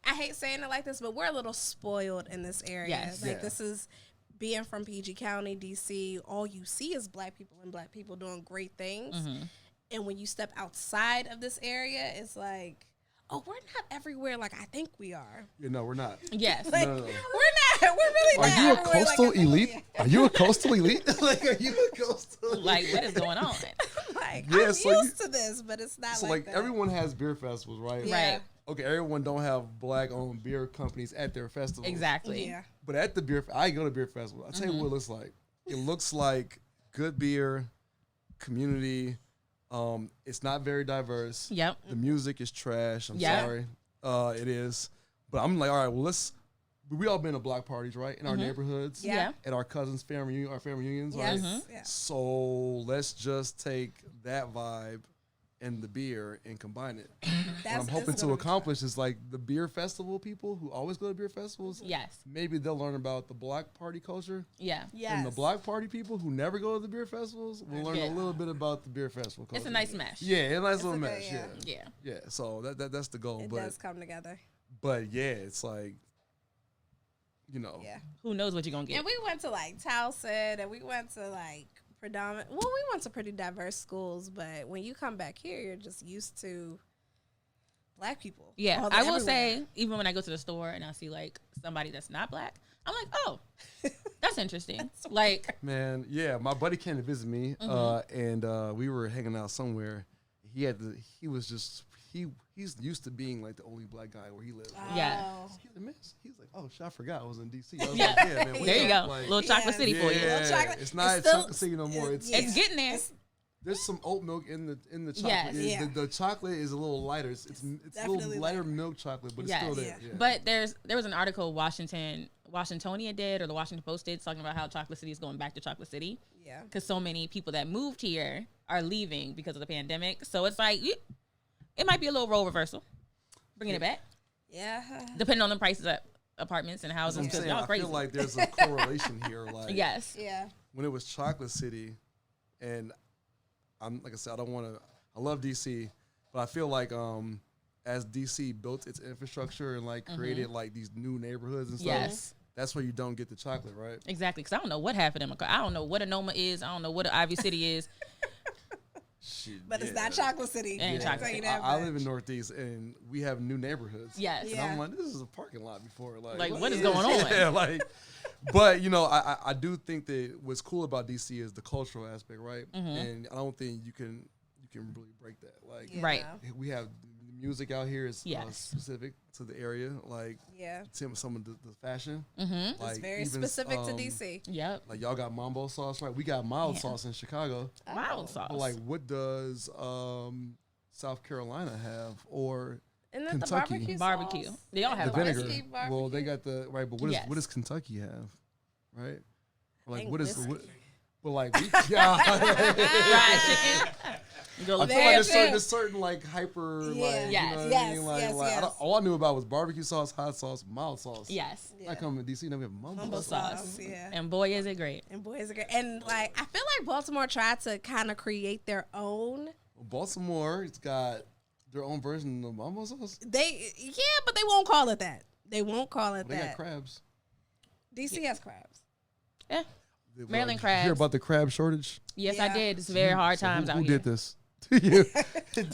I hate saying it like this, but we're a little spoiled in this area. Yes. Like Yeah. this is being from PG County, DC, all you see is black people and black people doing great things. And when you step outside of this area, it's like, oh, we're not everywhere like I think we are. you know, we're not. Yes. Like No. we're not. We're really Are not. you a everywhere like coastal I think we elite? are. Are you a coastal elite? Like, are you a coastal? Elite? Like, what is going on? Like Yeah, I'm so used to this, but it's not So like like that. everyone has beer festivals, right? Yeah. Right. Okay, everyone don't have black-owned beer companies at their festivals. Exactly. Yeah. But at the beer, I go to beer festival. I tell you what it looks like. It looks like good beer, community. It's not very diverse. Yep. The music is trash. I'm Yeah. sorry. It is. But I'm like, all right, well, we all been to block parties, right? In our neighborhoods. Yeah. At our cousins' family, our family reunions, Yes. right? Yeah. So let's just take that vibe and the beer and combine it. What I'm hoping to accomplish is like the beer festival people who always go to beer festivals. Yes. Maybe they'll learn about the block party culture. Yeah. Yes. And the block party people who never go to the beer festivals will learn Yeah. a little bit about the beer festival culture. It's a nice mesh. Yeah, a nice little a good- mesh. yeah. Yeah. Yeah. Yeah. So that's the goal. It but does come together. but yeah, it's like, you know. Yeah. Who knows what you're going to get? And we went to like Towson and we went to like we went to pretty diverse schools, but when you come back here, you're just used to black people. Yeah, all I will everywhere. say, even when I go to the store and I see like somebody that's not black, I'm like, oh, that's interesting. Like, Man, yeah, my buddy came to visit me, and we were hanging out somewhere. He's used to being like the only black guy where he lives. yeah, Oh. He's like, he's like, oh, shit, I forgot I was in DC. I was Yeah. like, yeah, man, there you go, like, little chocolate city for you. yeah, Little chocolate. it's not It's still- chocolate city no more. It's yeah. It's getting there. there's some oat milk in the chocolate. Yes. Yeah. The chocolate is a little lighter. It's a Definitely little lighter lighter. milk chocolate, but Yes. it's still there. Yeah. Yeah. But there was an article Washingtonia did, or the Washington Post did, talking about how Chocolate City is going back to Chocolate City Yeah. because so many people that moved here are leaving because of the pandemic. So it's like it might be a little role reversal, bringing it back, Yeah. depending on the prices of apartments and houses. I'm Because saying, y'all I crazy. feel like there's a correlation here. Like, Yes. Yeah. when it was Chocolate City, and I'm like I said, I love DC, but I feel like as DC built its infrastructure and like created like these new neighborhoods and stuff, Yes. that's where you don't get the chocolate, right? Exactly, because I don't know what half of them are. I don't know what Anoma is. I don't know what an Ivy City is. Shit, But it's yeah. not Chocolate City. It ain't I'll Chocolate tell you City. that I much. live in Northeast, and we have new neighborhoods. Yes. And Yeah. I'm like, this is a parking lot before. Like, what is going on? Yeah, like, but you know, I do think that what's cool about DC is the cultural aspect, right? And I don't think you can really break that. Like, Yeah. Right. we have the music out here is Yes. specific to the area. Like, Yeah. some of the fashion. Mm-hmm. Like, It's very even, specific to DC. Yep. Like, y'all got mambo sauce, right? We got mild Yeah. sauce in Chicago. Mild sauce. But like, what does South Carolina have, or And then Kentucky. the Barbecue. sauce. They all the have vinegar? Whiskey Well, they barbecue. got the right, but Yes. what does Kentucky have, right? Or like, think what is whiskey. what? But like, yeah, fried chicken. You go I look feel for like it. there's certain like hyper, like, Yeah. you Yes. know what I Yes, mean? Like, yes, like yes. all I knew about was barbecue sauce, hot sauce, mild sauce. Yes. Yeah. I come to DC, now we have mumbo Mumbo sauce. sauce. Yeah. And boy, is it great. And boys are great. And like I feel like Baltimore tried to kind of create their own. Baltimore, it's got their own version of mumbo sauce. But they won't call it that. They won't call it They got that. crabs. DC has crabs. Yeah. They- Maryland you hear crabs. about the crab shortage? Yes, Yeah. I did. It's very hard So times who out did here. this? You.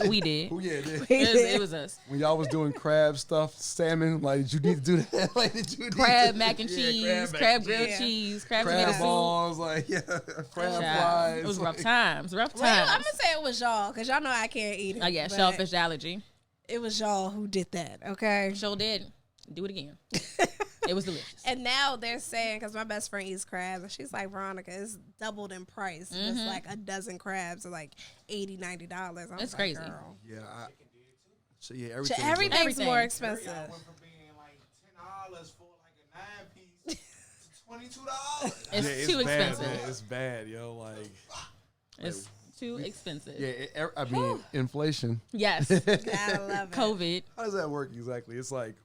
We did. Who, yeah, did. It was us. When y'all was doing crab stuff, salmon, like, did you need to do that? Like, did you need Crab to, mac and Yeah, cheese, mac crab and grilled cheese. cheese, crab crab tomato soup. balls, like, yeah, crab Child, flies. It was rough like, times. Rough Well, I'm times. gonna say it was y'all because y'all know I can't eat it. Oh yeah, but shellfish allergy. It was y'all who did that. Okay. Sure did. Do it again. It was delicious. And now they're saying, because my best friend eats crabs, and she's like, Veronica, it's doubled in price. It's like a dozen crabs are like $80, $90. I'm It's like, crazy. Girl. Yeah, So everything's everything's Everything. more Curry, I expensive. went from being like $10 for like a 9-piece to $22. It's yeah, too bad, expensive. Man. It's bad, yo. Like, It's too expensive. yeah, I mean, inflation. Yes. Gotta love it. COVID. How does that work exactly? It's like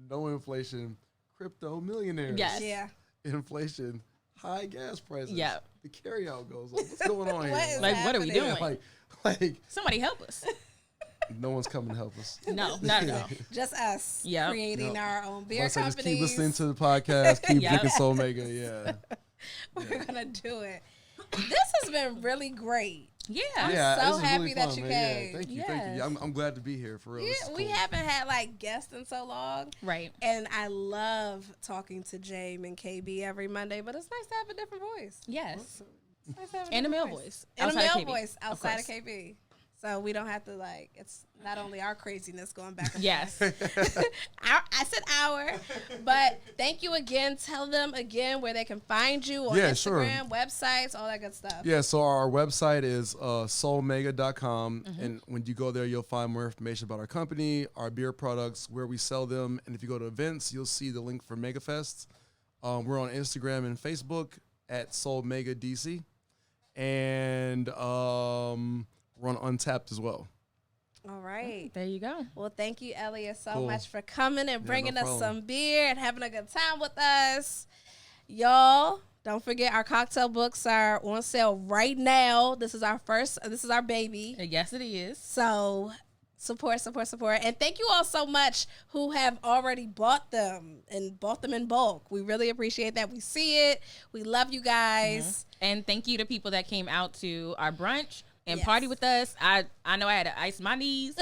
no inflation, crypto millionaires. Yes. Yeah. inflation, high gas prices. Yeah. The carryout goes on. What's going on here? What is Like, what are we happening? doing? Like, Somebody help us. no one's coming to help us. No, not at all. Just us Yep. creating Yep. our own beer Just companies. keep listening to the podcast. Keep Yep. drinking SoulMega. Yeah. We're gonna do it. This has been really great. Yeah. Yeah, so this is happy really that fun, you man. came. Yeah, thank you. Yes. I'm glad to be here for real. This is We cool. haven't had like guests in so long. Right. And I love talking to James and KB every Monday, but it's nice to have a different voice. Yes. It's nice to have And a different male voice. And a outside of male KB, voice of outside course. of KB. So we don't have to like, it's not only our craziness going back and Yes. forth. I said our, but thank you again. Tell them again where they can find you on Yeah, sure. Instagram, websites, all that good stuff. Yeah, so our website is soulmega.com. Mm-hmm. And when you go there, you'll find more information about our company, our beer products, where we sell them. And if you go to events, you'll see the link for MEGAFest. We're on Instagram and Facebook at SoulMega DC. And we're on Untapped as well. All right. There you go. Well, thank you, Elliott, so Cool. much for coming and bringing no us problem. some beer and having a good time with us. Y'all, don't forget our cocktail books are on sale right now. This is our baby. Yes, it is. So support. And thank you all so much who have already bought them in bulk. We really appreciate that. We see it. We love you guys. And thank you to people that came out to our brunch and Yes. party with us. I know I had to ice my knees.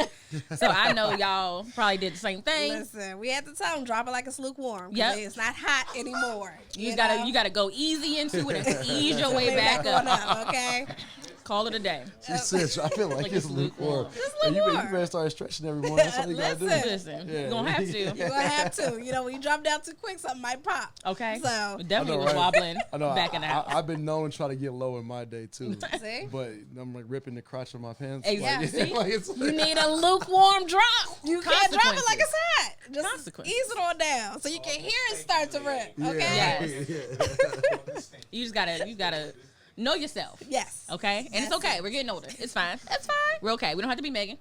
So I know y'all probably did the same thing. Listen, we had to tell them drop it like it's lukewarm. Yep. It's not hot anymore. You know? gotta go easy into it and ease your way back on up. up, okay? Call it a day. She said, I feel like Like it's it's lukewarm. lukewarm. It's And you lukewarm. better start stretching every morning. That's all you got to do. Listen. Listen, Yeah. you're gonna have to. You're gonna have to. You know, when you drop down too quick, something might pop. Okay. So Definitely I know, was right? wobbling I know. back in the house. I've been known to try to get low in my day too. see, But I'm like ripping the crotch of my pants. Exactly. Like, like it's, you need a lukewarm drop. You can't drop it like Consequences. it's hot. Just Consequences. ease it on down so you can hear it start to rip. Okay. Yes. You gotta know yourself. Yes. Okay? And it's okay. We're getting older. It's fine. That's fine. We're okay. We don't have to be Megan.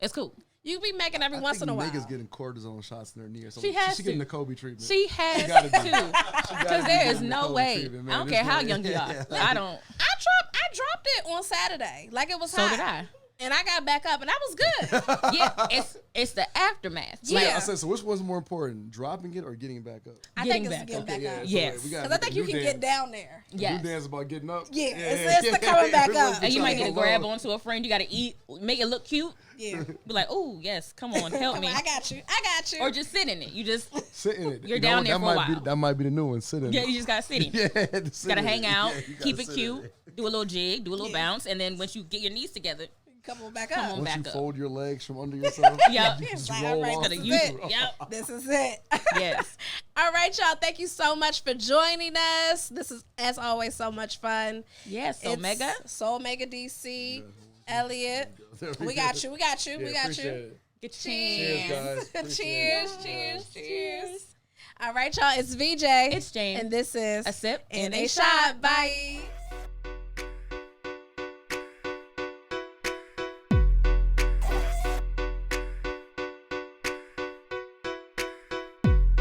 It's cool. You be making every once in a while. Megan's getting cortisone shots in her knee or something. She has She's getting to. the Kobe treatment. She has gotta do to. gotta Because be there is getting the no Kobe way. treatment, man. I don't This care how man- young you are. I don't. I dropped it on Saturday. Like it was So hot. did I. And I got back up and I was good. Yeah, it's the aftermath. Yeah. Like, I said, so which one's more important, dropping it or getting it back up? I Getting think it's back getting up. back yeah, up. so Yes. we gotta Because I make think a you new can dance. get down there. Yes. New dance about getting up. Yeah, it's the coming back up. And you might Trying get to go grab low. onto a friend. You got to eat, make it look cute. Yeah. Be like, oh, yes, come on, help Come me. on, I got you. Or just sit in it. You just, Sit in it. You're You know down what? there that for a might be while. that might be the new one. Sit in yeah, it. you just got to sit in it. Yeah, to sit Got to in hang it. out, Yeah, you gotta keep it sit in cute, it. do a little jig, do a little Yeah. bounce. And then once you get your knees together, Come on back Come up. on. Once back you up. fold your legs from under yourself, Yep. just Like, roll all right, off. gotta this use is it. it. Yep. This is it. Yes. All right, y'all. Thank you so much for joining us. This is, as always, so much fun. Yes. So It's Mega. SoulMega DC, Elliott. There We go. got you. We got you. Yeah, we got appreciate you. it. Get Cheers. Cheers, guys. Appreciate it. Cheers. All right, y'all. It's VJ. It's James. And this is A sip and a shot. Bye.